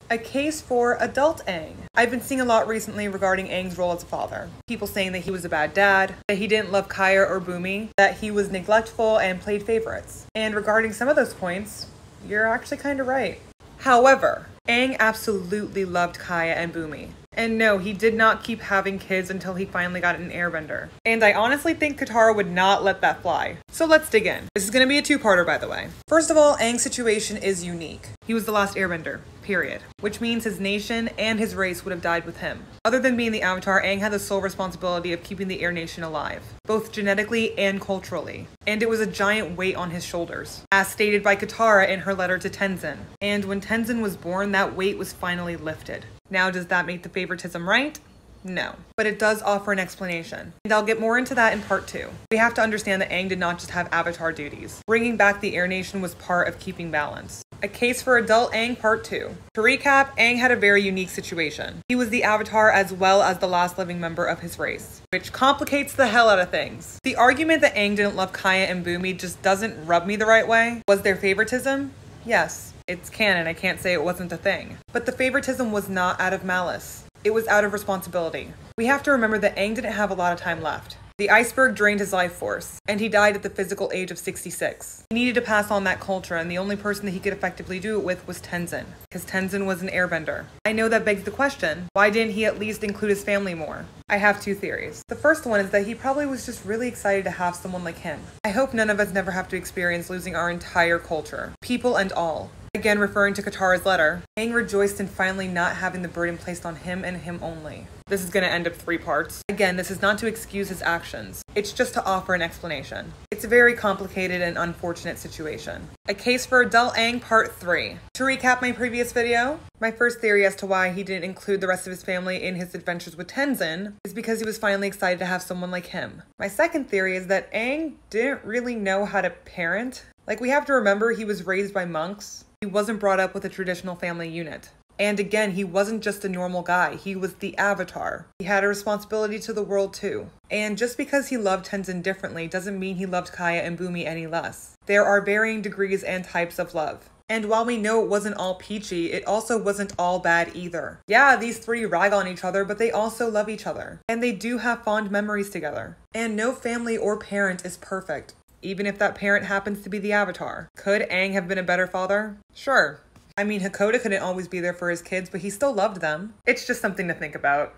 A case for adult Aang. I've been seeing a lot recently regarding Aang's role as a father. People saying that he was a bad dad, that he didn't love Kaya or Bumi, that he was neglectful and played favorites. And regarding some of those points, you're actually kind of right. However, Aang absolutely loved Kaya and Bumi. And no, he did not keep having kids until he finally got an airbender. And I honestly think Katara would not let that fly. So let's dig in. This is going to be a two-parter, by the way. First of all, Aang's situation is unique. He was the last airbender, period. Which means his nation and his race would have died with him. Other than being the Avatar, Aang had the sole responsibility of keeping the Air Nation alive, both genetically and culturally. And it was a giant weight on his shoulders, as stated by Katara in her letter to Tenzin. And when Tenzin was born, that weight was finally lifted. Now, does that make the favoritism right? No, but it does offer an explanation, and I'll get more into that in part 2. We have to understand that Aang did not just have Avatar duties. Bringing back the Air Nation was part of keeping balance. A case for adult Aang part 2. To recap, Aang had a very unique situation. He was the Avatar as well as the last living member of his race, which complicates the hell out of things. The argument that Aang didn't love Kaya and Bumi just doesn't rub me the right way. Was there favoritism? Yes. It's canon, I can't say it wasn't a thing. But the favoritism was not out of malice. It was out of responsibility. We have to remember that Aang didn't have a lot of time left. The iceberg drained his life force, and he died at the physical age of 66. He needed to pass on that culture, and the only person that he could effectively do it with was Tenzin, because Tenzin was an airbender. I know that begs the question, why didn't he at least include his family more? I have two theories. The first one is that he probably was just really excited to have someone like him. I hope none of us never have to experience losing our entire culture, people and all. Again, referring to Katara's letter, Aang rejoiced in finally not having the burden placed on him and him only. This is going to end up 3 parts. Again, this is not to excuse his actions. It's just to offer an explanation. It's a very complicated and unfortunate situation. A case for adult Aang part 3. To recap my previous video, my first theory as to why he didn't include the rest of his family in his adventures with Tenzin is because he was finally excited to have someone like him. My second theory is that Aang didn't really know how to parent. Like, we have to remember he was raised by monks. He wasn't brought up with a traditional family unit. And again, he wasn't just a normal guy, he was the Avatar. He had a responsibility to the world too. And just because he loved Tenzin differently doesn't mean he loved Kaya and Bumi any less. There are varying degrees and types of love. And while we know it wasn't all peachy, it also wasn't all bad either. Yeah, these 3 rag on each other, but they also love each other. And they do have fond memories together. And no family or parent is perfect, even if that parent happens to be the Avatar. Could Aang have been a better father? Sure. I mean, Hakoda couldn't always be there for his kids, but he still loved them. It's just something to think about.